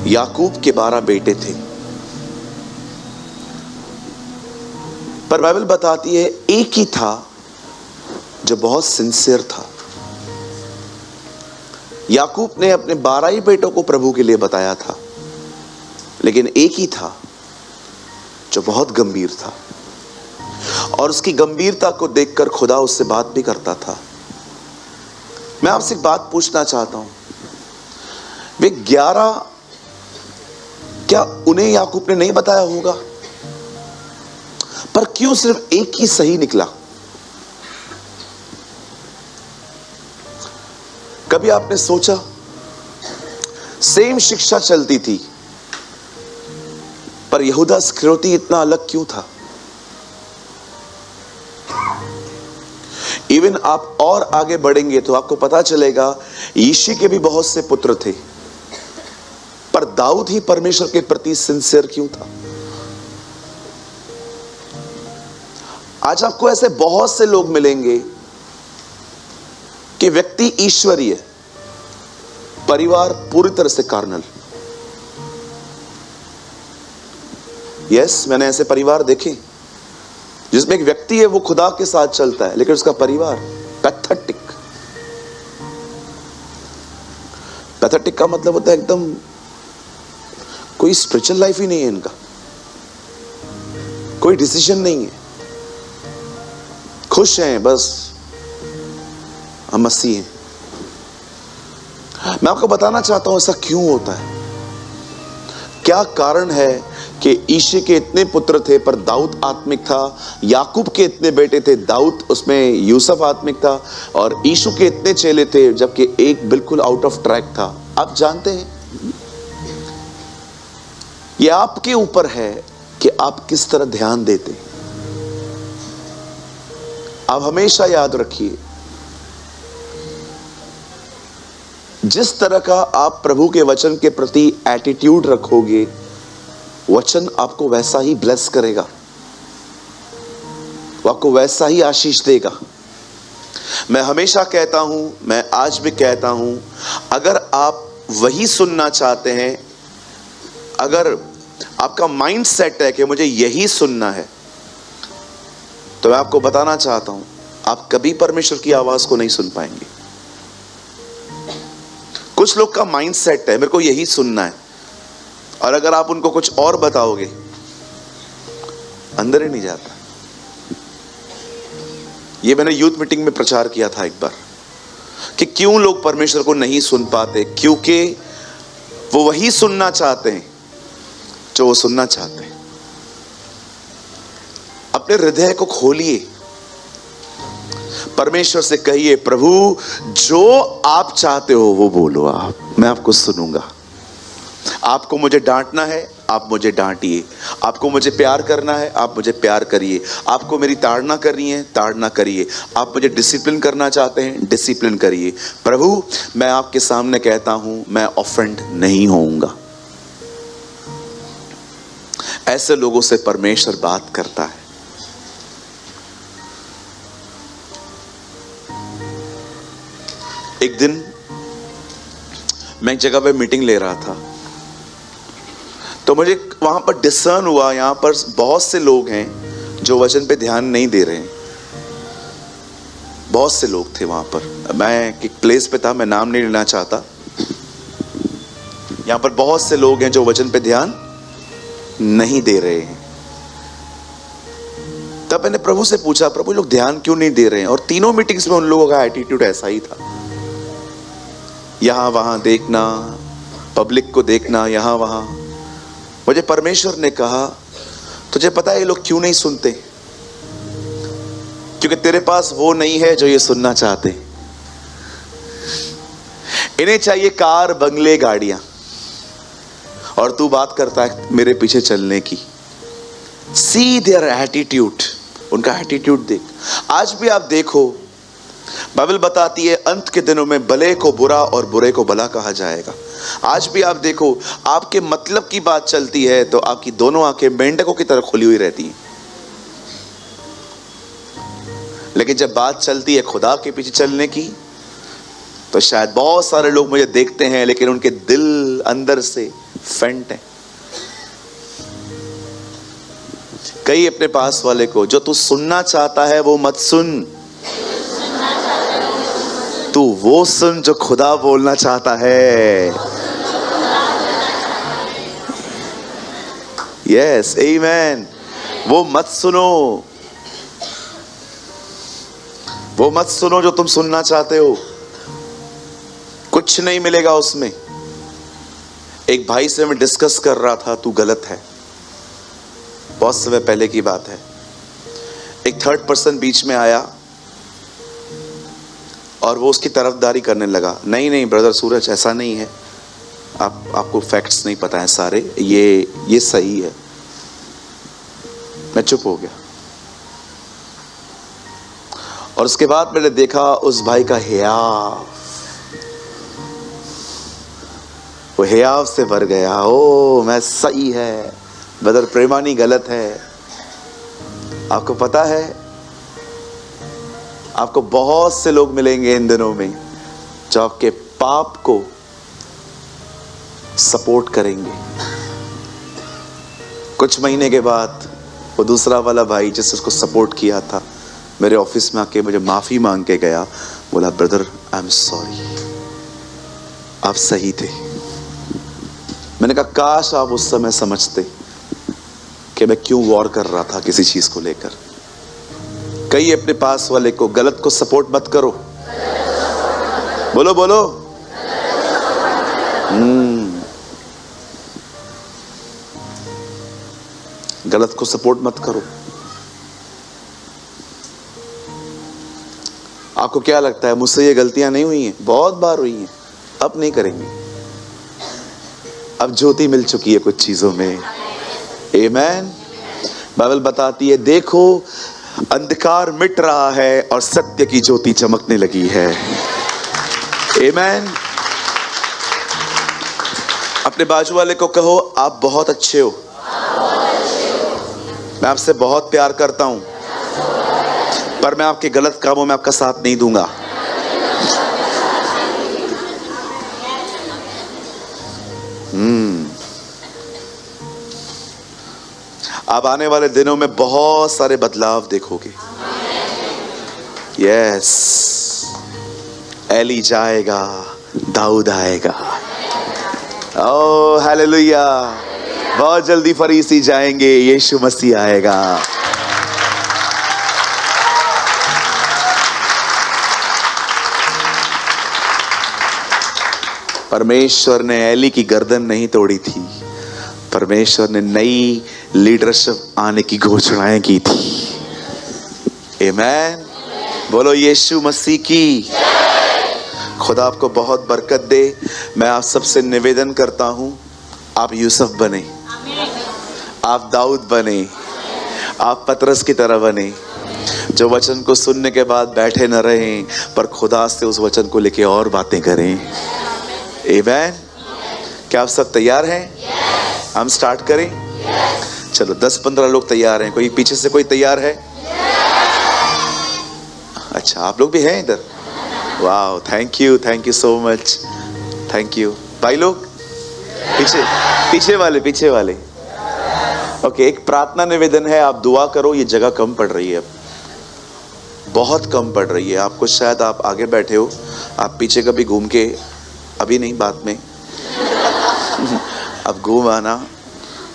याकूब के 12 बेटे थे, पर बाइबल बताती है एक ही था जो बहुत सिंसियर था। याकूब ने अपने 12 ही बेटों को प्रभु के लिए बताया था, लेकिन एक ही था जो बहुत गंभीर था, और उसकी गंभीरता को देखकर खुदा उससे बात भी करता था। मैं आपसे एक बात पूछना चाहता हूं, वे 11 क्या उन्हें याकूब ने नहीं बताया होगा? पर क्यों सिर्फ एक ही सही निकला? कभी आपने सोचा, सेम शिक्षा चलती थी, पर यहूदा इस्करियोती इतना अलग क्यों था? इवन आप और आगे बढ़ेंगे तो आपको पता चलेगा यीशु के भी बहुत से पुत्र थे, पर दाऊद ही परमेश्वर के प्रति सिंसियर क्यों था? आज आपको ऐसे बहुत से लोग मिलेंगे कि व्यक्ति ईश्वरीय, परिवार पूरी तरह से कार्नल। यस, मैंने ऐसे परिवार देखे जिसमें एक व्यक्ति है, वो खुदा के साथ चलता है, लेकिन उसका परिवार पैथेटिक। पैथेटिक का मतलब होता है एकदम कोई स्पिरिचुअल लाइफ ही नहीं है इनका, कोई डिसीजन नहीं है, खुश हैं बस, हम मसीह हैं। मैं आपको बताना चाहता हूं ऐसा क्यों होता है, क्या कारण है कि यीशु के इतने पुत्र थे पर दाऊद आत्मिक था, याकूब के इतने बेटे थे, दाऊद उसमें यूसुफ आत्मिक था, और यीशु के इतने चेले थे जबकि एक बिल्कुल आउट ऑफ ट्रैक था? आप जानते हैं, यह आपके ऊपर है कि आप किस तरह ध्यान देते हैं। आप हमेशा याद रखिए, जिस तरह का आप प्रभु के वचन के प्रति एटीट्यूड रखोगे, वचन आपको वैसा ही ब्लेस करेगा, वो आपको वैसा ही आशीष देगा। मैं हमेशा कहता हूं, मैं आज भी कहता हूं, अगर आप वही सुनना चाहते हैं, अगर आपका माइंड सेट है कि मुझे यही सुनना है, तो मैं आपको बताना चाहता हूं, आप कभी परमेश्वर की आवाज को नहीं सुन पाएंगे। कुछ लोग का माइंड सेट है, मेरे को यही सुनना है, और अगर आप उनको कुछ और बताओगे, अंदर ही नहीं जाता। ये मैंने यूथ मीटिंग में प्रचार किया था एक बार कि क्यों लोग परमेश्वर को नहीं सुन पाते, क्योंकि वो वही सुनना चाहते हैं जो वो सुनना चाहते हैं। अपने हृदय को खोलिए, परमेश्वर से कहिए, प्रभु जो आप चाहते हो वो बोलो, आप, मैं आपको सुनूंगा। आपको मुझे डांटना है, आप मुझे डांटिए। आपको मुझे प्यार करना है, आप मुझे प्यार करिए। आपको मेरी ताड़ना करनी है, ताड़ना करिए। आप मुझे डिसिप्लिन करना चाहते हैं, डिसिप्लिन करिए। प्रभु, मैं आपके सामने कहता हूं, मैं ऑफेंड नहीं होऊंगा। ऐसे लोगों से परमेश्वर बात करता है। एक दिन मैं एक जगह पे मीटिंग ले रहा था, तो मुझे वहां पर डिसर्न हुआ, यहां पर बहुत से लोग हैं जो वचन पे ध्यान नहीं दे रहे हैं। बहुत से लोग थे वहां पर। मैं एक प्लेस पे था, मैं नाम नहीं लेना चाहता। यहां पर बहुत से लोग हैं जो वचन पे ध्यान नहीं दे रहे हैं। तब मैंने प्रभु से पूछा, प्रभु लोग ध्यान क्यों नहीं दे रहे हैं? और तीनों मीटिंग्स में उन लोगों का एटीट्यूड ऐसा ही था, यहां वहां देखना, पब्लिक को देखना, यहां वहां। मुझे परमेश्वर ने कहा, तुझे पता है ये लोग क्यों नहीं सुनते? क्योंकि तेरे पास वो नहीं है जो ये सुनना चाहते। इन्हें चाहिए कार, बंगले, गाड़ियां, और तू बात करता है मेरे पीछे चलने की। सी देयर एटीट्यूड, उनका एटीट्यूड देख। आज भी आप देखो, बाइबल बताती है अंत के दिनों में भले को बुरा और बुरे को भला कहा जाएगा। आज भी आप देखो, आपके मतलब की बात चलती है तो आपकी दोनों आंखें मेंढकों की तरह खुली हुई रहती हैं, लेकिन जब बात चलती है खुदा के पीछे चलने की, तो शायद बहुत सारे लोग मुझे देखते हैं लेकिन उनके दिल अंदर से फेंट है। कई अपने पास वाले को, जो तू सुनना चाहता है वो मत सुन, तू वो सुन जो खुदा बोलना चाहता है। यस, आमीन। वो मत सुनो, वो मत सुनो जो तुम सुनना चाहते हो, कुछ नहीं मिलेगा उसमें। एक भाई से मैं डिस्कस कर रहा था, तू गलत है, बहुत समय पहले की बात है। एक थर्ड पर्सन बीच में आया और वो उसकी तरफदारी करने लगा। नहीं नहीं ब्रदर सूरज, ऐसा नहीं है, आपको फैक्ट्स नहीं पता है सारे, ये सही है। मैं चुप हो गया और उसके बाद मैंने देखा उस भाई का हियाव, वो हियाव से भर गया। ओ मैं सही है ब्रदर, प्रेमानी गलत है। आपको पता है, आपको बहुत से लोग मिलेंगे इन दिनों में जो आपके पाप को सपोर्ट करेंगे। कुछ महीने के बाद वो दूसरा वाला भाई जिसने उसको सपोर्ट किया था मेरे ऑफिस में आके मुझे माफी मांग के गया, बोला ब्रदर आई एम सॉरी, आप सही थे। मैंने कहा काश आप उस समय समझते कि मैं क्यों वॉर कर रहा था किसी चीज को लेकर। कई अपने पास वाले को, गलत को सपोर्ट मत करो। बोलो बोलो। गलत को सपोर्ट मत करो। आपको क्या लगता है मुझसे ये गलतियां नहीं हुई हैं? बहुत बार हुई हैं, अब नहीं करेंगे। अब ज्योति मिल चुकी है कुछ चीजों में। आमीन। बाइबल बताती है, देखो अंधकार मिट रहा है और सत्य की ज्योति चमकने लगी है। आमीन। अपने बाजू वाले को कहो, आप बहुत अच्छे हो, मैं आपसे बहुत प्यार करता हूं, पर मैं आपके गलत कामों में आपका साथ नहीं दूंगा। आप आने वाले दिनों में बहुत सारे बदलाव देखोगे। यस, एली जाएगा, दाऊद आएगा। Oh hallelujah. बहुत जल्दी फरीसी जाएंगे, यीशु मसीह आएगा। परमेश्वर ने एली की गर्दन नहीं तोड़ी थी, परमेश्वर ने नई लीडरशिप आने की घोषणाएं की थी। आमीन। बोलो यीशु मसीह की। खुदा आपको बहुत बरकत दे। मैं आप सबसे निवेदन करता हूं, आप यूसुफ बने, आप दाऊद बने, आप पतरस की तरह बने, जो वचन को सुनने के बाद बैठे न रहें, पर खुदा से उस वचन को लेके और बातें करें। आमीन। क्या आप सब तैयार हैं? हम स्टार्ट करें? चलो 10-15 लोग तैयार हैं। कोई पीछे से कोई तैयार है? अच्छा, आप लोग भी हैं इधर? वाह, thank you so much, thank you. भाई लोग पीछे वाले। ओके, एक प्रार्थना निवेदन है, आप दुआ करो। ये जगह कम पड़ रही है, अब बहुत कम पड़ रही है। आपको शायद, आप आगे बैठे हो, आप पीछे कभी घूम के, अभी नहीं बाद में अब घूम आना।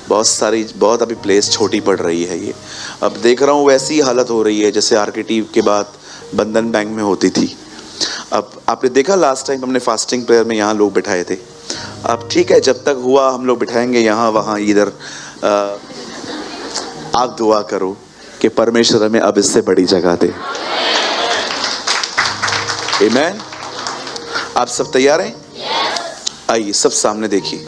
बहुत अभी प्लेस छोटी पड़ रही है ये। अब देख रहा हूँ वैसी हालत हो रही है जैसे आरकेटी के बाद बंधन बैंक में होती थी। अब आपने देखा लास्ट टाइम हमने फास्टिंग प्रेयर में यहाँ लोग बिठाए थे। अब ठीक है, जब तक हुआ हम लोग बिठाएंगे यहाँ वहाँ इधर। आप दुआ करो कि परमेश्वर हमें अब इससे बड़ी जगह दे। आमीन। आप सब तैयार हैं? आइए सब सामने देखिए।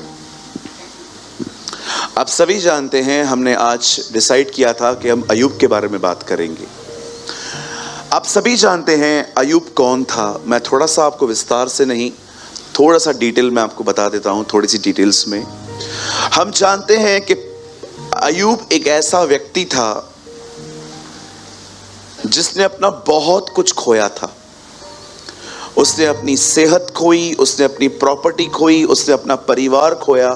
आप सभी जानते हैं, हमने आज डिसाइड किया था कि हम अय्यूब के बारे में बात करेंगे। आप सभी जानते हैं अय्यूब कौन था। मैं थोड़ा सा आपको विस्तार से नहीं, थोड़ा सा डिटेल में आपको बता देता हूं, थोड़ी सी डिटेल्स में। हम जानते हैं कि अय्यूब एक ऐसा व्यक्ति था जिसने अपना बहुत कुछ खोया था। उसने अपनी सेहत खोई, उसने अपनी प्रॉपर्टी खोई, उसने अपना परिवार खोया,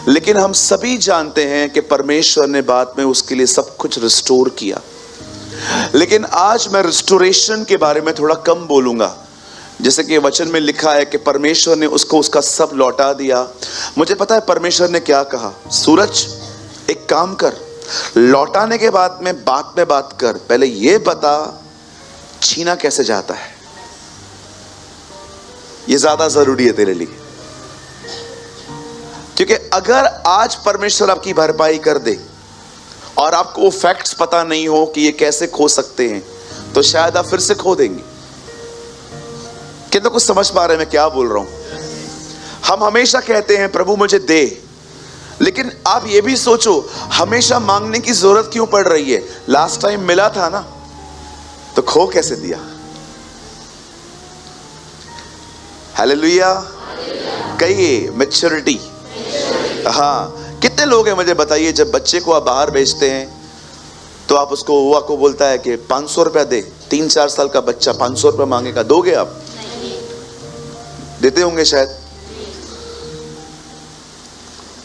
लेकिन हम सभी जानते हैं कि परमेश्वर ने बाद में उसके लिए सब कुछ रिस्टोर किया। लेकिन आज मैं रिस्टोरेशन के बारे में थोड़ा कम बोलूंगा। जैसे कि वचन में लिखा है कि परमेश्वर ने उसको उसका सब लौटा दिया। मुझे पता है परमेश्वर ने क्या कहा, सूरज एक काम कर, लौटाने के बाद में बात कर, पहले ये बता छीना कैसे जाता है, ये ज्यादा जरूरी है तेरे लिए। क्योंकि अगर आज परमेश्वर आपकी भरपाई कर दे और आपको वो फैक्ट्स पता नहीं हो कि ये कैसे खो सकते हैं, तो शायद आप फिर से खो देंगे। कितना कुछ समझ पा रहे हैं मैं क्या बोल रहा हूं? हम हमेशा कहते हैं प्रभु मुझे दे, लेकिन आप ये भी सोचो हमेशा मांगने की जरूरत क्यों पड़ रही है? लास्ट टाइम मिला था ना, तो खो कैसे दिया? हालेलुया। कहिए मैच्योरिटी। हाँ, कितने लोग हैं मुझे बताइए, जब बच्चे को आप बाहर भेजते हैं तो आप उसको हुआ को बोलता है कि 500 रुपया दे। 3-4 साल का बच्चा 500 रुपया मांगेगा, दोगे आप? देते होंगे शायद।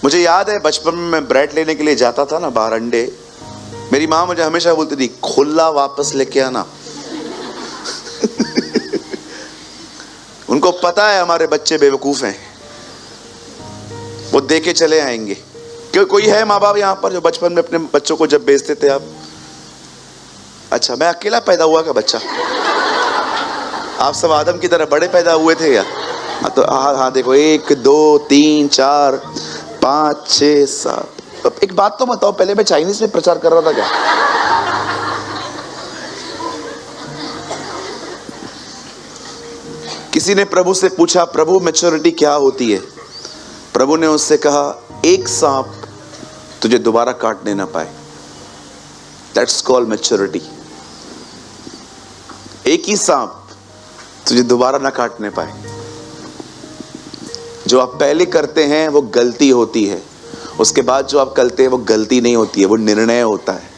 मुझे याद है बचपन में मैं ब्रेड लेने के लिए जाता था ना बाहर, अंडे, मेरी माँ मुझे हमेशा बोलती थी खुला वापस लेके आना। उनको पता है हमारे बच्चे बेवकूफ हैं, वो दे के चले आएंगे। क्यों, कोई है माँ बाप यहाँ पर जो बचपन में अपने बच्चों को जब बेचते थे आप? अच्छा, मैं अकेला पैदा हुआ का बच्चा? आप सब आदम की तरह बड़े पैदा हुए थे या? तो हाँ देखो, 1 2 3 4 5 6 7। एक बात तो बताओ, पहले मैं चाइनीज में प्रचार कर रहा था क्या? किसी ने प्रभु से पूछा, प्रभु मैच्योरिटी क्या होती है? प्रभु ने उससे कहा, एक सांप तुझे दोबारा काटने ना पाए, दैट्स कॉल्ड मैच्योरिटी। एक ही सांप तुझे दोबारा ना काटने पाए। जो आप पहले करते हैं वो गलती होती है, उसके बाद जो आप करते हैं वो गलती नहीं होती है, वो निर्णय होता है।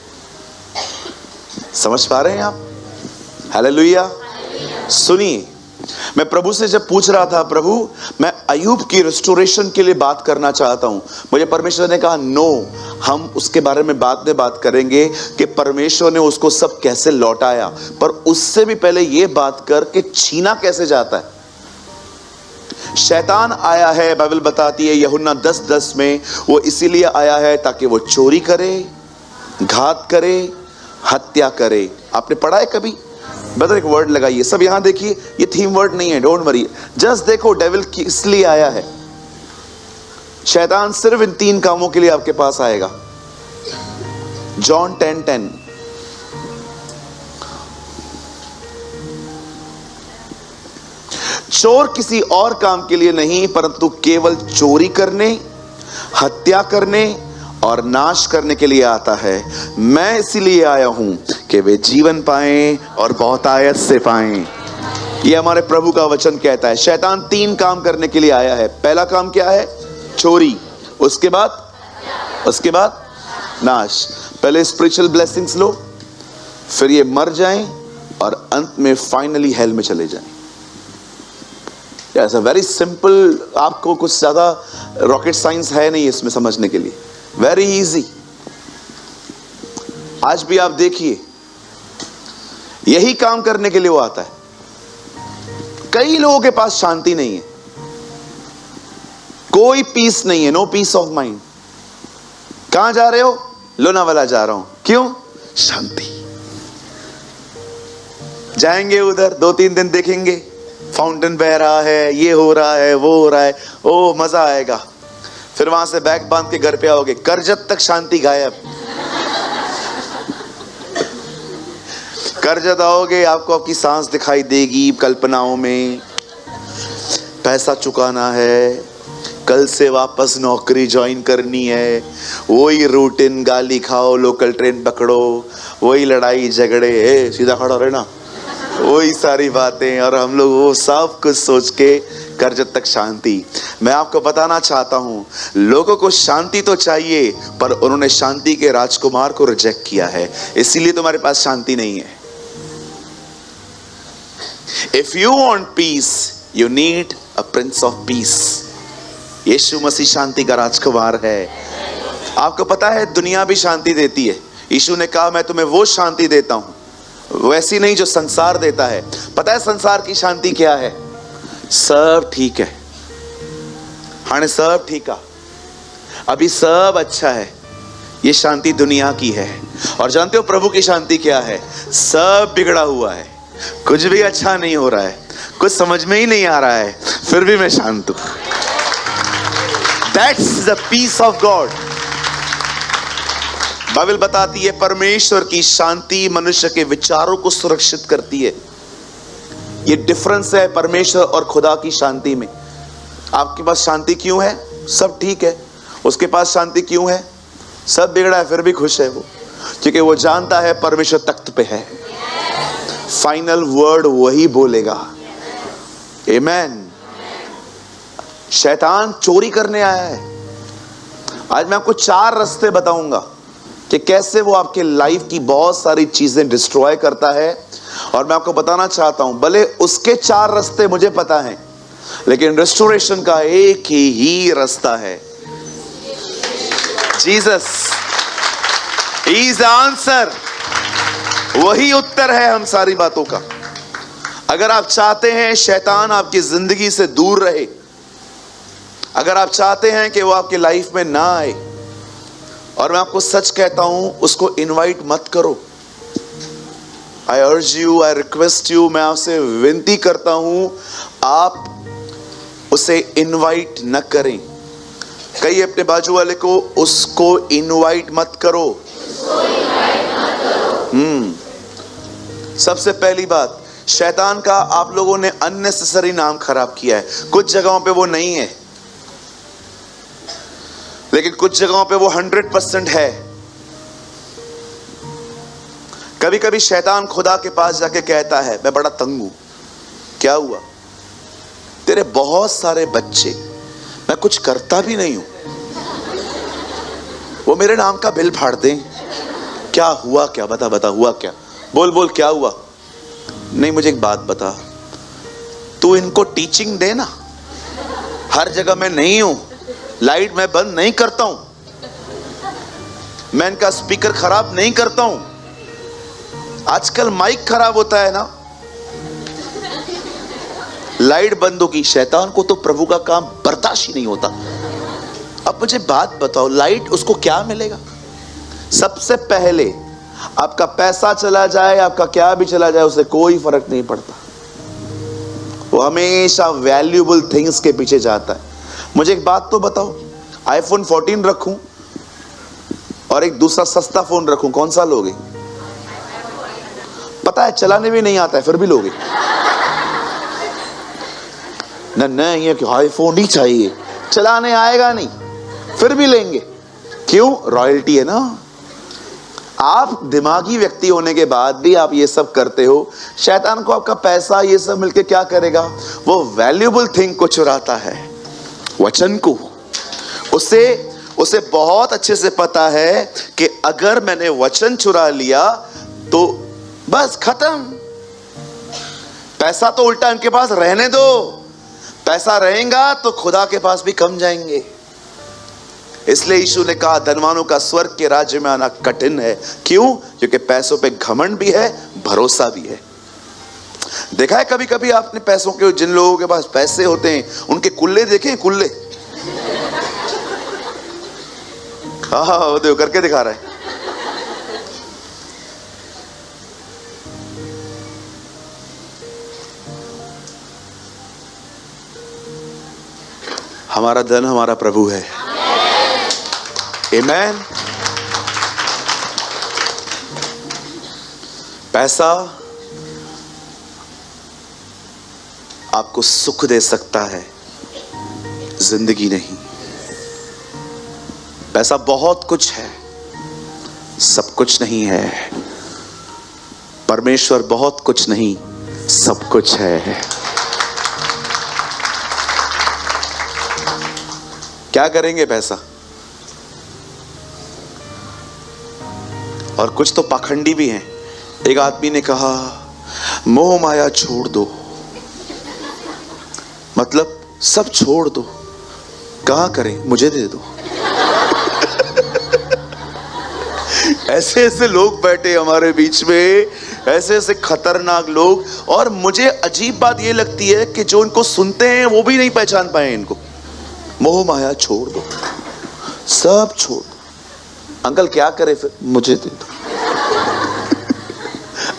समझ पा रहे हैं आप? हालेलुया। सुनिए, मैं प्रभु से जब पूछ रहा था, प्रभु मैं अय्यूब की रिस्टोरेशन के लिए बात करना चाहता हूं, मुझे परमेश्वर ने कहा नो, हम उसके बारे में बाद में बात करेंगे कि परमेश्वर ने उसको सब कैसे लौटाया। पर उससे भी पहले यह बात कर कि छीना कैसे जाता है। शैतान आया है, बाइबल बताती है यूहन्ना 10:10 में, वो इसीलिए आया है ताकि वो चोरी करे, घात करे, हत्या करे। आपने पढ़ा है कभी? बता, एक वर्ड लगाइए सब, यहां देखिए, ये थीम वर्ड नहीं है, डोंट वरी, जस्ट देखो डेविल इसलिए आया है। शैतान सिर्फ इन 3 कामों के लिए आपके पास आएगा। जॉन 10:10, चोर किसी और काम के लिए नहीं परंतु केवल चोरी करने, हत्या करने और नाश करने के लिए आता है। मैं इसीलिए आया हूं कि वे जीवन पाएं और बहुतायत से पाएं। ये हमारे प्रभु का वचन कहता है। शैतान 3 काम करने के लिए आया है। पहला काम क्या है? चोरी, उसके बाद नाश। पहले स्पिरिचुअल ब्लेसिंग्स लो, फिर ये मर जाएं और अंत में फाइनली हेल में चले जाएं। ऐसा वेरी सिंपल, आपको कुछ ज्यादा रॉकेट साइंस है नहीं इसमें समझने के लिए, वेरी इजी। आज भी आप देखिए, यही काम करने के लिए वो आता है। कई लोगों के पास शांति नहीं है, कोई पीस नहीं है, नो पीस ऑफ माइंड। कहां जा रहे हो? लोनावाला जा रहा हूं। क्यों? शांति। जाएंगे उधर, 2-3 दिन देखेंगे, फाउंटेन बह रहा है, ये हो रहा है, वो हो रहा है, ओ मजा आएगा। फिर वहां से बैग बांध के घर पे आओगे, करजत तक शांति गायब। करजत आओगे, आपको आपकी सांस दिखाई देगी कल्पनाओं में, पैसा चुकाना है, कल से वापस नौकरी ज्वाइन करनी है, वही रूटीन, गाली खाओ, लोकल ट्रेन पकड़ो, वही लड़ाई झगड़े, सीधा खड़ा रहना, वही सारी बातें, और हम लोग वो सब कुछ सोच के करजत तक शांति। मैं आपको बताना चाहता हूं, लोगों को शांति तो चाहिए, पर उन्होंने शांति के राजकुमार को रिजेक्ट किया है, इसीलिए तुम्हारे पास शांति नहीं है। If you want peace, you need a prince of peace. यीशु मसीह शांति का राजकुमार है। आपको पता है दुनिया भी शांति देती है। यीशु ने कहा मैं तुम्हें वो शांति देता हूं, वैसी नहीं जो संसार देता है। पता है संसार की शांति क्या है? सब ठीक है, हाँ सब ठीक है, अभी सब अच्छा है। ये शांति दुनिया की है। और जानते हो प्रभु की शांति क्या है? सब बिगड़ा हुआ है, कुछ भी अच्छा नहीं हो रहा है, कुछ समझ में ही नहीं आ रहा है, फिर भी मैं शांत हूं। That's the peace of God। Bible बताती है परमेश्वर की शांति मनुष्य के विचारों को सुरक्षित करती है। ये डिफरेंस है परमेश्वर और खुदा की शांति में। आपके पास शांति क्यों है? सब ठीक है। उसके पास शांति क्यों है? सब बिगड़ा है फिर भी खुश है वो, क्योंकि वो जानता है परमेश्वर तख्त पे है, फाइनल वर्ड वही बोलेगा। आमेन। शैतान चोरी करने आया है। आज मैं आपको 4 रास्ते बताऊंगा कि कैसे वो आपके लाइफ की बहुत सारी चीजें डिस्ट्रॉय करता है। और मैं आपको बताना चाहता हूं, भले उसके 4 रास्ते मुझे पता है, लेकिन रेस्टोरेशन का एक ही रास्ता है। Jesus is the answer. वही उत्तर है हम सारी बातों का। अगर आप चाहते हैं शैतान आपकी जिंदगी से दूर रहे, अगर आप चाहते हैं कि वो आपकी लाइफ में ना आए, और मैं आपको सच कहता हूं उसको इनवाइट मत करो। आई urge you, I request you, मैं आपसे विनती करता हूं आप उसे इनवाइट न करें। कहिए अपने बाजू वाले को, उसको इनवाइट मत करो। सबसे पहली बात, शैतान का आप लोगों ने अननेसेसरी नाम खराब किया है। कुछ जगहों पे वो नहीं है, लेकिन कुछ जगहों पे वो 100% है। कभी कभी शैतान खुदा के पास जाके कहता है मैं बड़ा तंग हूं। क्या हुआ? तेरे बहुत सारे बच्चे, मैं कुछ करता भी नहीं हूं, वो मेरे नाम का बिल फाड़ दें। क्या हुआ? क्या बता बता, हुआ क्या? बोल बोल, क्या हुआ? नहीं, मुझे एक बात बता, तू इनको टीचिंग दे ना। हर जगह मैं नहीं हूं, लाइट मैं बंद नहीं करता हूं, मैं इनका स्पीकर खराब नहीं करता हूं। आजकल माइक खराब होता है ना, लाइट बंद होगी। शैतान को तो प्रभु का काम बर्दाश्त ही नहीं होता। अब मुझे बात बताओ, लाइट उसको क्या मिलेगा? सबसे पहले आपका पैसा चला जाए, आपका क्या भी चला जाए, उसे कोई फर्क नहीं पड़ता। वो हमेशा वैल्यूएबल थिंग्स के पीछे जाता है। मुझे एक बात तो बताओ, आईफोन 14 रखूं और एक दूसरा सस्ता फोन रखूं, कौन सा लोगे? पता है चलाने भी नहीं आता है, फिर भी लोगे ना? नहीं, ये आईफोन ही चाहिए, चलाने आएगा नहीं, फिर भी लेंगे। क्यों? रॉयल्टी है ना। आप दिमागी व्यक्ति होने के बाद भी आप ये सब करते हो। शैतान को आपका पैसा ये सब मिलके क्या करेगा? वो वैल्यूएबल थिंग को चुराता है, वचन को। उसे बहुत अच्छे से पता है कि अगर मैंने वचन चुरा लिया तो बस खत्म। पैसा तो उल्टा इनके पास रहने दो, पैसा रहेगा तो खुदा के पास भी कम जाएंगे। इसलिए यीशु ने कहा धनवानों का स्वर्ग के राज्य में आना कठिन है। क्यों? क्योंकि पैसों पे घमंड भी है, भरोसा भी है। देखा है कभी कभी आपने पैसों के, जिन लोगों के पास पैसे होते हैं उनके कुल्ले देखे? कुल्ले, हाँ वो देखो करके दिखा रहा है। हमारा धन हमारा प्रभु है। आमेन। पैसा आपको सुख दे सकता है, जिंदगी नहीं। पैसा बहुत कुछ है, सब कुछ नहीं है। परमेश्वर बहुत कुछ नहीं, सब कुछ है। क्या करेंगे पैसा? और कुछ तो पाखंडी भी हैं। एक आदमी ने कहा मोह माया छोड़ दो, मतलब सब छोड़ दो। कहां करें, मुझे दे दो। ऐसे ऐसे लोग बैठे हमारे बीच में, ऐसे ऐसे खतरनाक लोग। और मुझे अजीब बात ये लगती है कि जो इनको सुनते हैं वो भी नहीं पहचान पाए इनको। मोह माया छोड़ दो, सब छोड़ दो। अंकल क्या करे फिर, मुझे दे दो।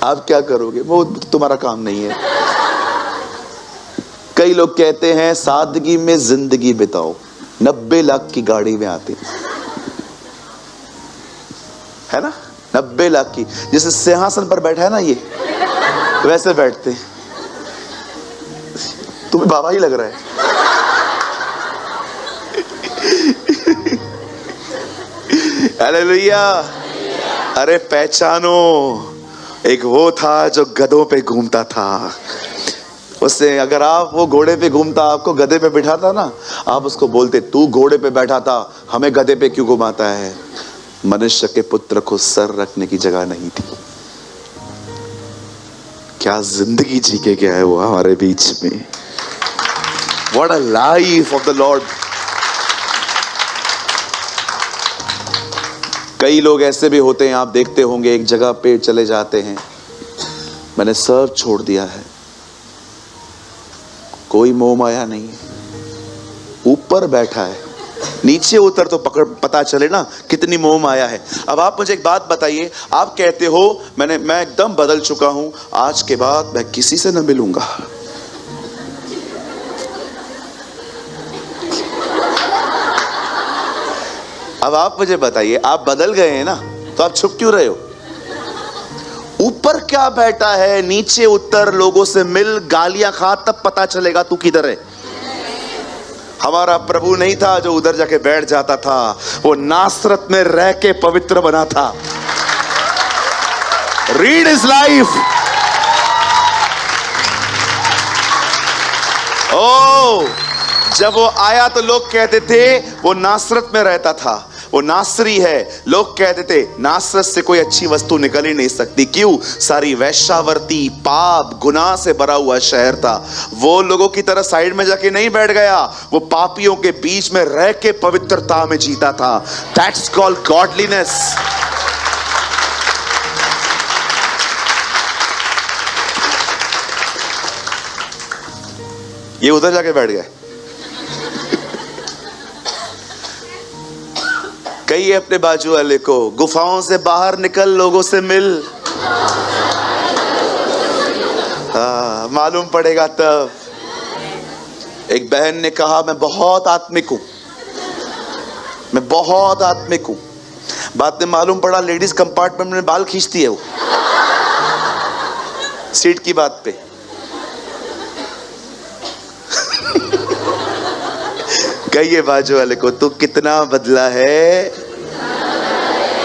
आप क्या करोगे, वो तुम्हारा काम नहीं है। कई लोग कहते हैं सादगी में जिंदगी बिताओ, 90 लाख की गाड़ी में आते है ना, 90 लाख की, जैसे सिंहासन पर बैठा है ना ये, वैसे बैठते। तुम्हें बाबा ही लग रहा है। हालेलुया। अरे पहचानो, एक वो था जो गधों पे घूमता था। उससे अगर आप वो घोड़े पे घूमता, आपको गधे पे बिठाता ना, आप उसको बोलते तू घोड़े पे बैठा था, हमें गधे पे क्यों घुमाता है। मनुष्य के पुत्र को सर रखने की जगह नहीं थी। क्या जिंदगी जी के गया है वो हमारे बीच में। What a life of the Lord. कई लोग ऐसे भी होते हैं, आप देखते होंगे, एक जगह पे चले जाते हैं, मैंने सब छोड़ दिया है, कोई मोह माया नहीं है, ऊपर बैठा है, नीचे उतर तो पकड़ पता चले ना कितनी मोह माया है। अब आप मुझे एक बात बताइए, आप कहते हो मैं एकदम बदल चुका हूं, आज के बाद मैं किसी से न मिलूंगा। अब आप मुझे बताइए, आप बदल गए हैं ना, तो आप छुप क्यों रहे हो। ऊपर क्या बैठा है, नीचे उतर, लोगों से मिल, गालियां खा, तब पता चलेगा तू किधर है। हमारा प्रभु नहीं था जो उधर जाके बैठ जाता था, वो नासरत में रह के पवित्र बना था। Read his life. ओ, जब वो आया तो लोग कहते थे वो नासरत में रहता था, वो नासरी है। लोग कहते थे नासरत से कोई अच्छी वस्तु निकल ही नहीं सकती। क्यों? सारी वैश्यावर्ती, पाप, गुनाह से भरा हुआ शहर था। वो लोगों की तरह साइड में जाके नहीं बैठ गया, वो पापियों के बीच में रह के पवित्रता में जीता था। That's called godliness. ये उधर जाके बैठ गए। कहिए अपने बाजू वाले को, गुफाओं से बाहर निकल, लोगों से मिल। मालूम पड़ेगा तब। एक बहन ने कहा मैं बहुत आत्मिक हूं, मैं बहुत आत्मिक हूं। बाद में मालूम पड़ा लेडीज कंपार्टमेंट में बाल खींचती है वो, सीट की बात पे। कहिए बाजू वाले को, तू कितना बदला है,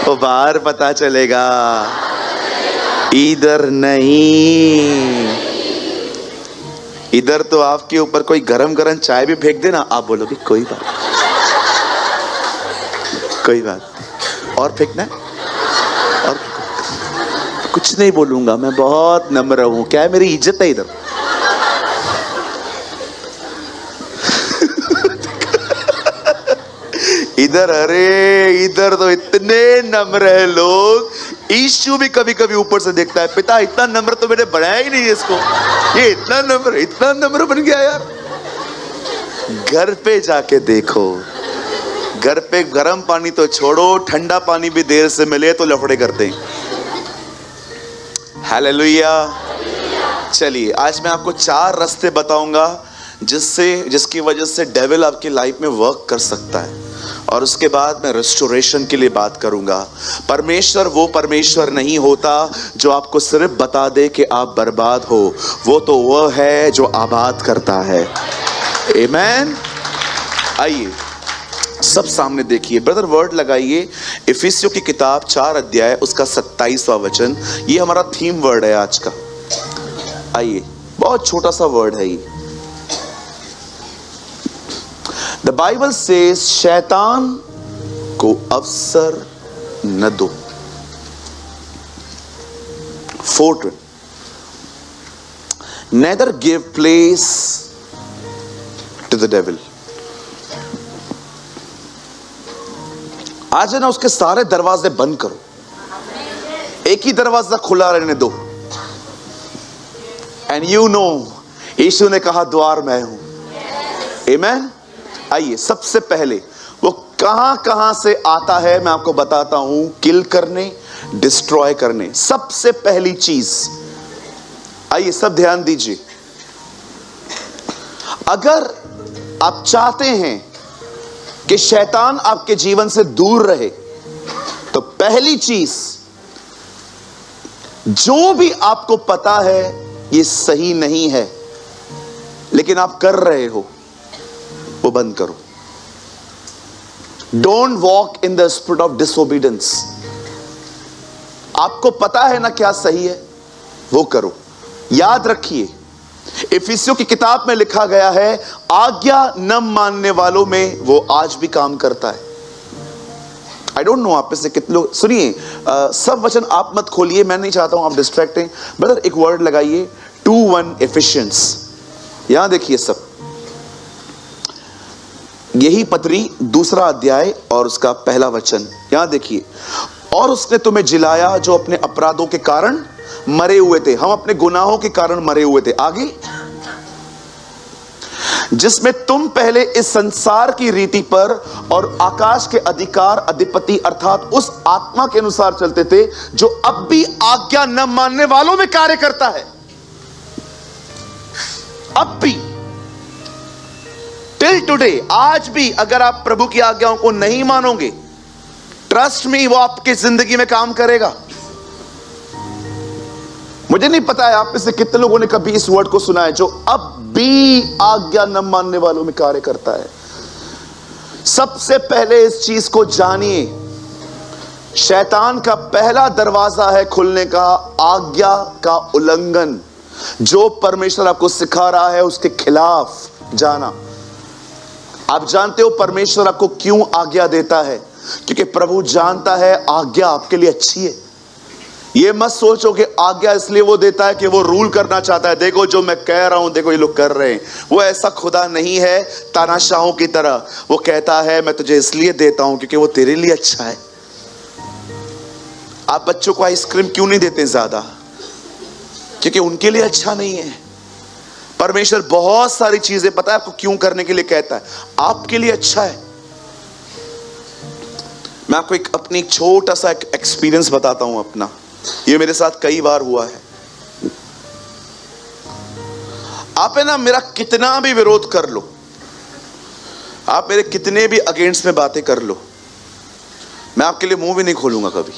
वो बाहर पता चलेगा, इधर नहीं। इधर तो आपके ऊपर कोई गरम गरम चाय भी फेंक देना, आप बोलोगे कोई बात, कोई बात नहीं, और फेंकना है, और कुछ नहीं बोलूंगा, मैं बहुत नम्र हूं, क्या है मेरी इज्जत है इधर। इधर, अरे इधर तो इतने नम्र है लोग। यीशु भी कभी कभी ऊपर से देखता है, पिता इतना नम्र तो मैंने बनाया ही नहीं इसको, ये इतना नम्र बन गया यार। घर पे जाके देखो, घर पे गर्म पानी तो छोड़ो, ठंडा पानी भी देर से मिले तो लफड़े करते हैं। हालेलुया। चलिए आज मैं आपको 4 रास्ते बताऊंगा जिसकी वजह से डेविल आपकी लाइफ में वर्क कर सकता है। और उसके बाद मैं रेस्टोरेशन के लिए बात करूंगा। परमेश्वर वो परमेश्वर नहीं होता जो आपको सिर्फ बता दे कि आप बर्बाद हो, वो तो वह है जो आबाद करता है। आमेन। आइए सब सामने देखिए, ब्रदर वर्ड लगाइए, इफिसियों की किताब 4 अध्याय उसका 27वां वचन। ये हमारा थीम वर्ड है आज का। आइए, बहुत छोटा सा वर्ड है ये। The Bible says शैतान को अवसर न दो। 4, neither give place to the devil। आज है ना, उसके सारे दरवाजे बंद करो, एक ही दरवाजा खुला रहने दो। एंड यू नो, यीशु ने कहा द्वार मैं हूं। आमीन। आइए, सबसे पहले वो कहां कहां से आता है मैं आपको बताता हूं। किल करने, डिस्ट्रॉय करने। सबसे पहली चीज, आइए सब ध्यान दीजिए, अगर आप चाहते हैं कि शैतान आपके जीवन से दूर रहे, तो पहली चीज, जो भी आपको पता है ये सही नहीं है लेकिन आप कर रहे हो, वो बंद करो। Don't walk in the spirit of disobedience. आपको पता है ना क्या सही है, वो करो। याद रखिए, इफिसियों की किताब में लिखा गया है, आज्ञा न मानने वालों में वो आज भी काम करता है। आई डोंट नो आप में से कितने लोग, सुनिए, सब वचन आप मत खोलिए, मैं नहीं चाहता हूं आप डिस्ट्रैक्टिंग। ब्रदर एक वर्ड लगाइए, 2:1 एफिशिएंस। यहां देखिए सब, यही पत्री 2 अध्याय और उसका पहला वचन। यहां देखिए, और उसने तुम्हें जिलाया जो अपने अपराधों के कारण मरे हुए थे। हम अपने गुनाहों के कारण मरे हुए थे। आगे, जिसमें तुम पहले इस संसार की रीति पर और आकाश के अधिकार अधिपति अर्थात उस आत्मा के अनुसार चलते थे जो अब भी आज्ञा न मानने वालों में कार्य करता है। अब भी, टिल टुडे, आज भी अगर आप प्रभु की आज्ञाओं को नहीं मानोगे, ट्रस्ट मी, वो आपकी जिंदगी में काम करेगा। मुझे नहीं पता है आप में से कितने लोगों ने कभी इस वर्ड को सुना है, जो अब भी आज्ञा न मानने वालों में कार्य करता है। सबसे पहले इस चीज को जानिए, शैतान का पहला दरवाजा है खुलने का आज्ञा का उल्लंघन। जो परमेश्वर आपको सिखा रहा है उसके खिलाफ जाना। आप जानते हो परमेश्वर आपको क्यों आज्ञा देता है? क्योंकि प्रभु जानता है आज्ञा आपके लिए अच्छी है। ये मत सोचो कि आज्ञा इसलिए वो देता है कि वो रूल करना चाहता है, देखो जो मैं कह रहा हूं देखो ये लोग कर रहे हैं। वो ऐसा खुदा नहीं है तानाशाहों की तरह। वो कहता है मैं तुझे इसलिए देता हूं क्योंकि वो तेरे लिए अच्छा है। आप बच्चों को आइसक्रीम क्यों नहीं देते ज्यादा? क्योंकि उनके लिए अच्छा नहीं है। परमेश्वर बहुत सारी चीजें पता है आपको क्यों करने के लिए कहता है, आपके लिए अच्छा है। मैं आपको अपनी छोटा सा एक्सपीरियंस बताता हूं अपना। ये मेरे साथ कई बार हुआ है। आप है ना, मेरा कितना भी विरोध कर लो, आप मेरे कितने भी अगेंस्ट में बातें कर लो, मैं आपके लिए मुंह भी नहीं खोलूंगा कभी।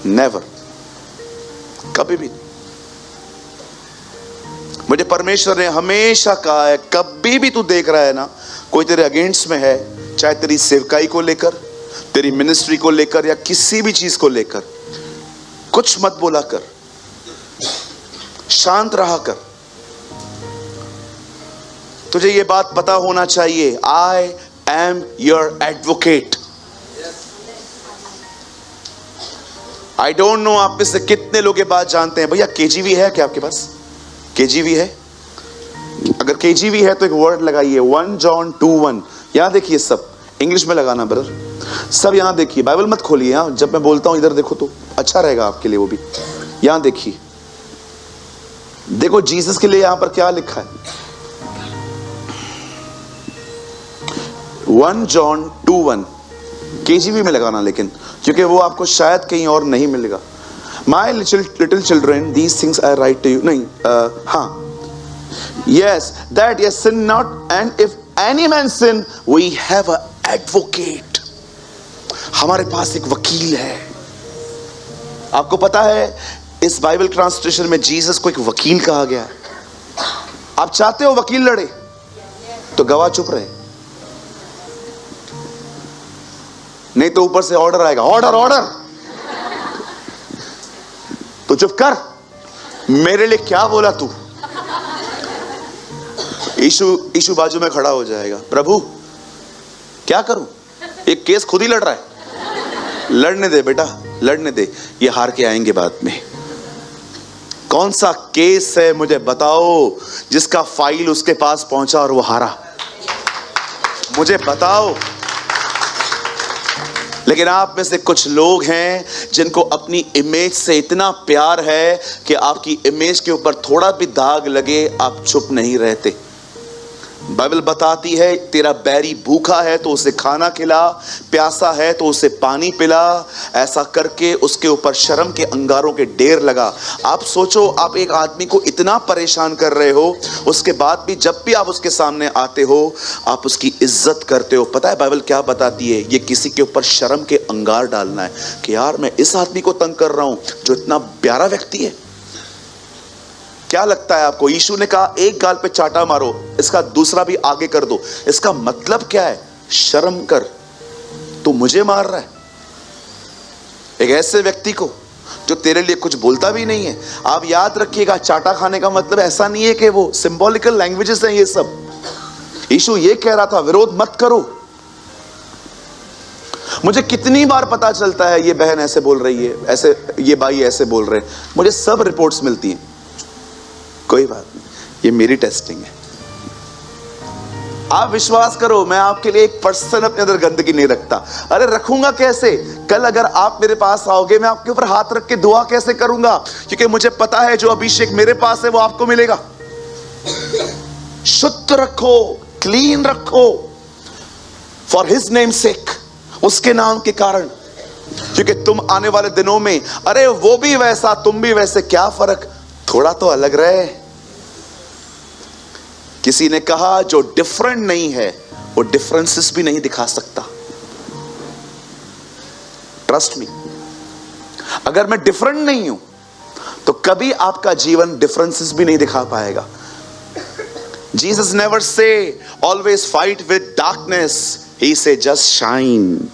नेवर, कभी भी। मुझे परमेश्वर ने हमेशा कहा है, कभी भी तू देख रहा है ना कोई तेरे अगेंस्ट में है, चाहे तेरी सेवकाई को लेकर, तेरी मिनिस्ट्री को लेकर या किसी भी चीज को लेकर, कुछ मत बोला कर, शांत रहा कर। तुझे ये बात पता होना चाहिए, I am your advocate. I don't know आप में से कितने लोग ये बात जानते हैं। भैया केजीवी है क्या आपके पास? केजीवी है? अगर केजीवी है तो एक वर्ड लगाइए, 1 जॉन 2:1। यहां देखिए, सब इंग्लिश में लगाना ब्रदर, सब यहां देखिए, बाइबल मत खोलिए। यहां जब मैं बोलता हूं इधर देखो तो अच्छा रहेगा आपके लिए वो भी। यहां देखिए, देखो जीसस के लिए यहां पर क्या लिखा है। 1 जॉन 2:1 केजीवी में लगाना, लेकिन क्योंकि वो आपको शायद कहीं और नहीं मिलेगा। My little children, these things I write to you. नहीं, yes, that yes, sin not, and if any man sin, we have an advocate. हमारे पास एक वकील है। आपको पता है इस बाइबल ट्रांसलेशन में जीसस को एक वकील कहा गया है। आप चाहते हो वकील लड़े तो गवाह चुप रहे, नहीं तो ऊपर से ऑर्डर आएगा, ऑर्डर ऑर्डर, तो चुप कर, मेरे लिए क्या बोला तू। यीशु बाजू में खड़ा हो जाएगा, प्रभु क्या करूं, एक केस खुद ही लड़ रहा है। लड़ने दे बेटा, लड़ने दे, ये हार के आएंगे बाद में। कौन सा केस है मुझे बताओ जिसका फाइल उसके पास पहुंचा और वो हारा? मुझे बताओ। लेकिन आप में से कुछ लोग हैं जिनको अपनी इमेज से इतना प्यार है कि आपकी इमेज के ऊपर थोड़ा भी दाग लगे आप चुप नहीं रहते। बाइबल बताती है तेरा बैरी भूखा है तो उसे खाना खिला, प्यासा है तो उसे पानी पिला। ऐसा करके उसके ऊपर शर्म के अंगारों के ढेर लगा। आप सोचो, आप एक आदमी को इतना परेशान कर रहे हो, उसके बाद भी जब भी आप उसके सामने आते हो आप उसकी इज्जत करते हो। पता है बाइबल क्या बताती है? ये किसी के ऊपर शर्म के अंगार डालना है कि यार मैं इस आदमी को तंग कर रहा हूं जो इतना प्यारा व्यक्ति है। क्या लगता है आपको? यीशु ने कहा एक गाल पे चाटा मारो, इसका दूसरा भी आगे कर दो। इसका मतलब क्या है? शर्म कर, तू मुझे मार रहा है। एक ऐसे व्यक्ति को जो तेरे लिए कुछ बोलता भी नहीं है। आप याद रखिएगा, चाटा खाने का मतलब ऐसा नहीं है कि वो सिंबॉलिकल लैंग्वेजेस हैं ये सब। यीशु ये कह रहा था विरोध मत करो। मुझे कितनी बार पता चलता है ये बहन ऐसे बोल रही है, ऐसे ये भाई ऐसे बोल रहे हैं, मुझे सब रिपोर्ट्स मिलती हैं। कोई बात नहीं, ये मेरी टेस्टिंग है। आप विश्वास करो, मैं आपके लिए 1% अपने अंदर गंदगी नहीं रखता। अरे रखूंगा कैसे? कल अगर आप मेरे पास आओगे, मैं आपके ऊपर हाथ रख के दुआ कैसे करूंगा? क्योंकि मुझे पता है जो अभिषेक मेरे पास है वो आपको मिलेगा। शुद्ध रखो, क्लीन रखो, फॉर हिज नेम सेक, उसके नाम के कारण। क्योंकि तुम आने वाले दिनों में, अरे वो भी वैसा तुम भी वैसे, क्या फर्क, थोड़ा तो अलग रहे। किसी ने कहा जो डिफरेंट नहीं है वो डिफरेंसेस भी नहीं दिखा सकता। ट्रस्ट मी, अगर मैं डिफरेंट नहीं हूं तो कभी आपका जीवन डिफरेंसेस भी नहीं दिखा पाएगा। Jesus never said always fight with darkness, he said just shine.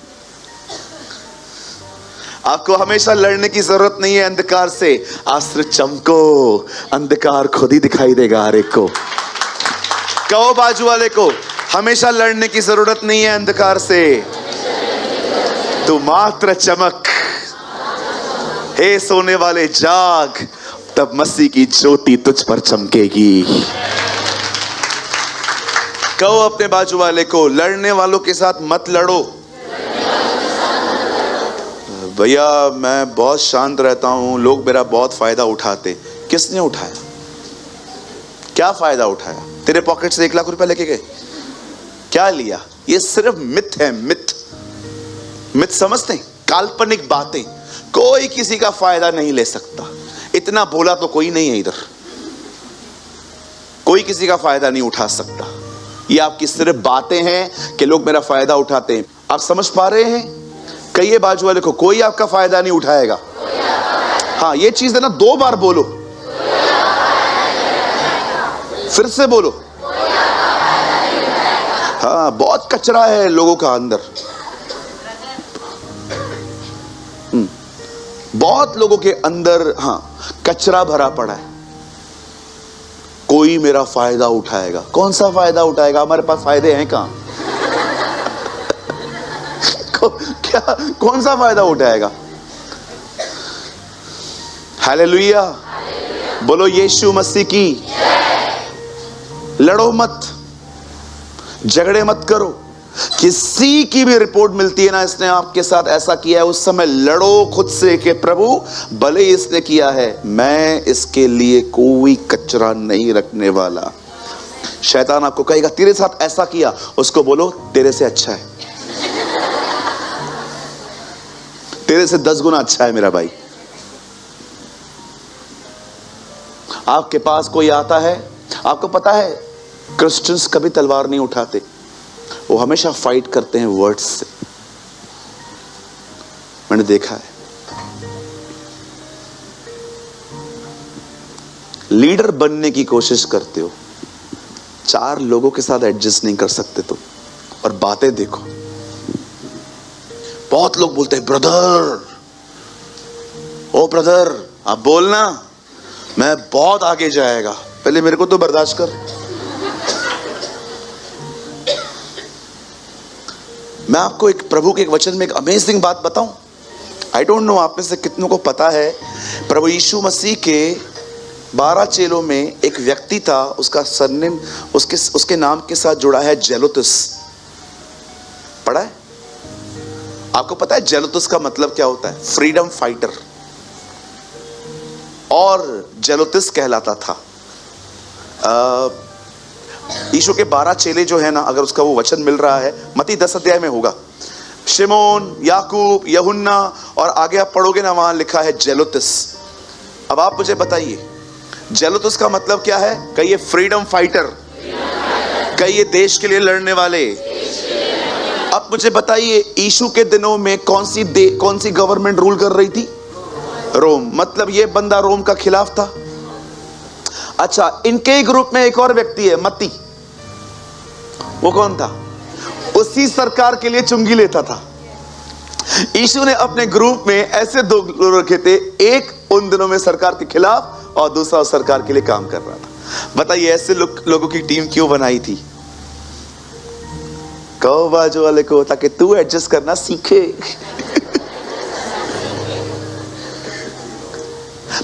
आपको हमेशा लड़ने की जरूरत नहीं है अंधकार से, आज सिर्फ चमको, अंधकार खुद ही दिखाई देगा हर एक को। कहो बाजू वाले को, हमेशा लड़ने की जरूरत नहीं है अंधकार से, तू मात्र चमक। हे सोने वाले जाग, तब मसीह की ज्योति तुझ पर चमकेगी। कहो अपने बाजू वाले को, लड़ने वालों के साथ मत लड़ो। भैया मैं बहुत शांत रहता हूं, लोग मेरा बहुत फायदा उठाते। किसने उठाया? क्या फायदा उठाया? तेरे पॉकेट से 1 लाख रुपए लेके गए? क्या लिया? ये सिर्फ मिथ है, मिथ। मिथ समझते हैं? काल्पनिक बातें। कोई किसी का फायदा नहीं ले सकता। इतना बोला तो कोई नहीं है इधर, कोई किसी का फायदा नहीं उठा सकता। ये आपकी सिर्फ बातें हैं कि लोग मेरा फायदा उठाते हैं। आप समझ पा रहे हैं? कहिए बाजू वाले को, कोई आपका फायदा नहीं उठाएगा। हाँ, ये चीज है ना, 2 बार बोलो, फिर से बोलो। हाँ, बहुत कचरा है लोगों का अंदर, बहुत लोगों के अंदर हाँ कचरा भरा पड़ा है। कोई मेरा फायदा उठाएगा। कौन सा फायदा उठाएगा? हमारे पास फायदे हैं कहां? क्या, कौन सा फायदा उठाएगा? हालेलुया, बोलो यीशु मसीह की। लड़ो मत, झगड़े मत करो। किसी की भी रिपोर्ट मिलती है ना, इसने आपके साथ ऐसा किया है, उस समय लड़ो खुद से कि प्रभु भले इसने किया है, मैं इसके लिए कोई कचरा नहीं रखने वाला। शैतान आपको कहेगा तेरे साथ ऐसा किया, उसको बोलो तेरे से अच्छा है, तेरे से 10 गुना अच्छा है मेरा भाई। आपके पास कोई आता है, आपको पता है क्रिश्चियंस कभी तलवार नहीं उठाते, वो हमेशा फाइट करते हैं वर्ड्स से। मैंने देखा है। लीडर बनने की कोशिश करते हो, 4 लोगों के साथ एडजस्ट नहीं कर सकते तुम, और बातें देखो। बहुत लोग बोलते हैं ब्रदर, ओ ब्रदर आप बोलना, मैं बहुत आगे जाएगा, पहले मेरे को तो बर्दाश्त कर। मैं आपको एक प्रभु के एक वचन में एक अमेजिंग बात बताऊं। आई डोंट नो आप में से कितनों को पता है, प्रभु यीशु मसीह के 12 चेलों में एक व्यक्ति था, उसका सरनेम उसके नाम के साथ जुड़ा है जेलोतस। पढ़ा है? आपको पता है जेलोतुस का मतलब क्या होता है? Freedom fighter. और जेलोतुस कहलाता था, यीशु के 12 चेले जो है ना, अगर उसका वो वचन मिल रहा है, मत्ती 10 अध्याय में होगा, शिमोन, याकूब, यूहन्ना, और आगे आप पढ़ोगे ना, वहां लिखा है जेलोतुस। अब आप मुझे बताइए जेलोतुस का मतलब क्या है? कहिए फ्रीडम फाइटर, कहिए देश के लिए लड़ने वाले। अब मुझे बताइए यीशु के दिनों में कौन सी गवर्नमेंट रूल कर रही थी? रोम। मतलब ये बंदा रोम का खिलाफ था। अच्छा, इनके ही ग्रुप में एक और व्यक्ति है, मत्ती। वो कौन था? उसी सरकार के लिए चुंगी लेता था। यीशु ने अपने ग्रुप में ऐसे 2 लोग रखे थे, एक उन दिनों में सरकार के खिलाफ और दूसरा सरकार के लिए काम कर रहा था। बताइए ऐसे लोगों की टीम क्यों बनाई थी? कहो बाजू वाले को, ताकि तू एडजस्ट करना सीखे।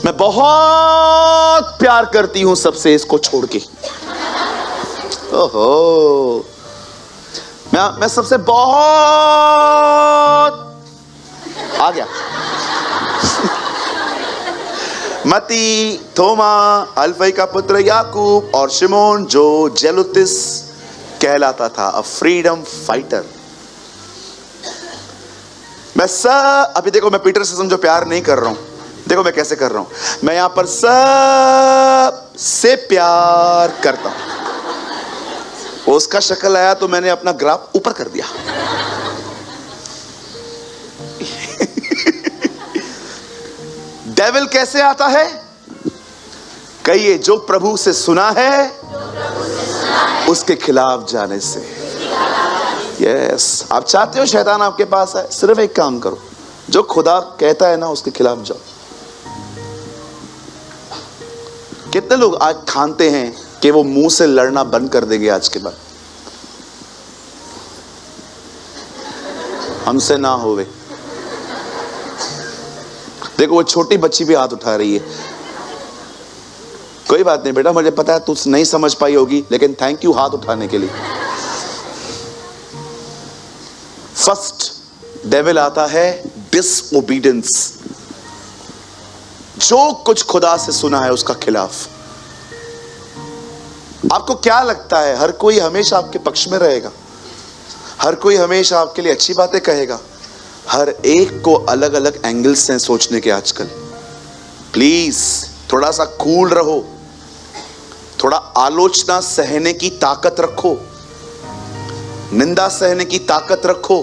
मैं बहुत प्यार करती हूं सबसे, इसको छोड़ के। ओहो, मैं सबसे बहुत आ गया। मती, थोमा, अल्फई का पुत्र याकूब और शिमोन जो जेलोतुस कहलाता था, अ फ्रीडम फाइटर। अभी देखो, मैं पीटर से समझो प्यार नहीं कर रहा हूं। देखो मैं कैसे कर रहा हूं, मैं यहां पर सब से प्यार करता हूं। उसका शक्ल आया तो मैंने अपना ग्राफ ऊपर कर दिया। डेविल कैसे आता है? कहिए, जो प्रभु से सुना है उसके खिलाफ जाने से। यस, आप चाहते हो शैतान आपके पास आए? सिर्फ एक काम करो, जो खुदा कहता है ना उसके खिलाफ जाओ। कितने लोग आज ठानते हैं कि वो मुंह से लड़ना बंद कर देंगे आज के बाद? हमसे ना होवे। देखो वो छोटी बच्ची भी हाथ उठा रही है। कोई बात नहीं बेटा, मुझे पता है तू नहीं समझ पाई होगी, लेकिन थैंक यू हाथ उठाने के लिए। फर्स्ट डेविल आता है डिसओबीडियंस, जो कुछ खुदा से सुना है उसका खिलाफ। आपको क्या लगता है हर कोई हमेशा आपके पक्ष में रहेगा? हर कोई हमेशा आपके लिए अच्छी बातें कहेगा? हर एक को अलग अलग एंगल्स हैं सोचने के आजकल। प्लीज थोड़ा सा कूल रहो, थोड़ा आलोचना सहने की ताकत रखो, निंदा सहने की ताकत रखो।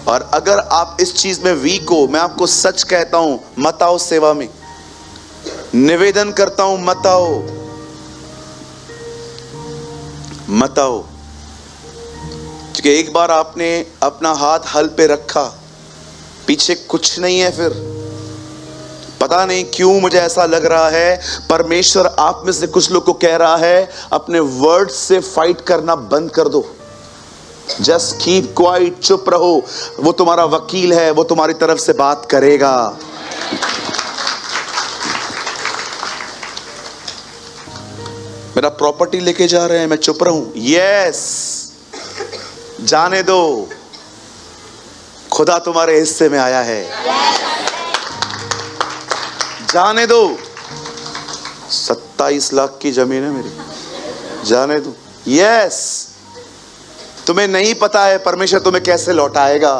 और अगर आप इस चीज में वीक हो, मैं आपको सच कहता हूं, मत आओ सेवा में। निवेदन करता हूं, मत आओ, मत आओ। क्योंकि एक बार आपने अपना हाथ हल पे रखा, पीछे कुछ नहीं है। फिर पता नहीं क्यों मुझे ऐसा लग रहा है परमेश्वर आप में से कुछ लोग को कह रहा है, अपने वर्ड से फाइट करना बंद कर दो। जस्ट कीप क्वाइट, चुप रहो। वो तुम्हारा वकील है, वो तुम्हारी तरफ से बात करेगा। मेरा प्रॉपर्टी लेके जा रहे हैं, मैं चुप रहूं? यस, जाने दो, खुदा तुम्हारे हिस्से में आया है। जाने दो, 27 लाख की जमीन है मेरी, जाने दो। यस, तुम्हें नहीं पता है परमेश्वर तुम्हें कैसे लौटाएगा।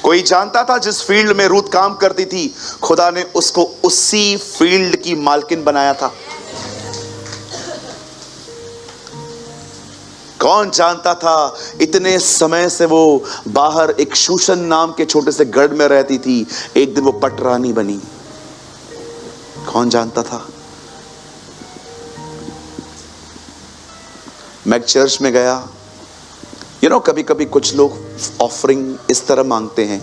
कोई जानता था जिस फील्ड में रूथ काम करती थी, खुदा ने उसको उसी फील्ड की मालकिन बनाया था। कौन जानता था इतने समय से वो बाहर एक शूशन नाम के छोटे से गढ़ में रहती थी, एक दिन वो पटरानी बनी? कौन जानता था? मैं चर्च में गया, कभी कभी कुछ लोग ऑफरिंग इस तरह मांगते हैं,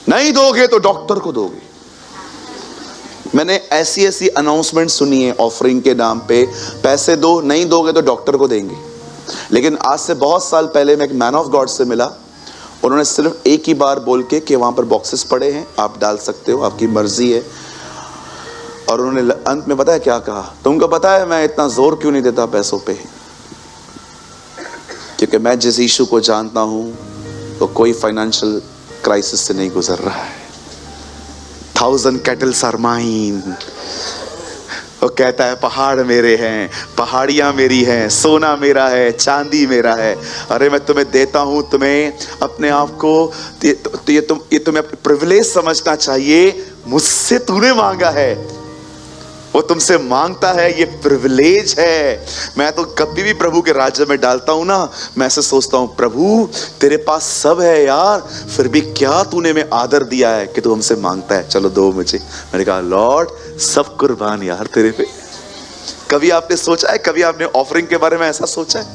नहीं दोगे तो डॉक्टर को दोगे। मैंने ऐसी ऐसी अनाउंसमेंट सुनी है ऑफरिंग के नाम पे, पैसे दो, नहीं दोगे तो डॉक्टर को देंगे। लेकिन आज से बहुत साल पहले मैं एक मैन ऑफ गॉड से मिला, उन्होंने सिर्फ एक ही बार बोल के कि वहां पर बॉक्सेस पड़े हैं, आप डाल सकते हो, आपकी मर्जी है। और उन्होंने अंत में पता है क्या कहा? तुमको पता है मैं इतना जोर क्यों नहीं देता पैसों पे? क्योंकि मैं जिस यीशु को जानता हूं वो कोई फाइनेंशियल क्राइसिस से नहीं गुजर रहा है। 1000 कैटल्स आर माइन। वो कहता है पहाड़ मेरे हैं, पहाड़ियां मेरी हैं, सोना मेरा है, चांदी मेरा है। अरे मैं तुम्हें देता हूं, तुम्हें अपने आप को ये तुम्हें प्रिविलेज समझना चाहिए। मुझसे तूने मांगा है, वो तुमसे मांगता है, ये प्रिविलेज है। मैं तो कभी भी प्रभु के राज्य में डालता हूं ना, मैं ऐसे सोचता हूं प्रभु तेरे पास सब है यार, फिर भी क्या तूने में आदर दिया है कि तू हमसे मांगता है, चलो दो मुझे। मैंने कहा लॉर्ड सब कुर्बान यार तेरे पे। कभी आपने सोचा है, कभी आपने ऑफरिंग के बारे में ऐसा सोचा है?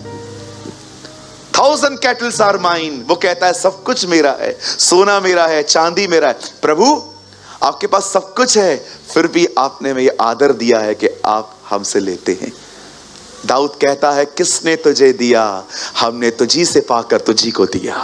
1000 कैटल्स आर माइन। वो कहता है सब कुछ मेरा है, सोना मेरा है, चांदी मेरा है। प्रभु आपके पास सब कुछ है, फिर भी आपने में ये आदर दिया है कि आप हमसे लेते हैं। दाऊद कहता है किसने तुझे दिया, हमने तुझी से पाकर तुझी को दिया।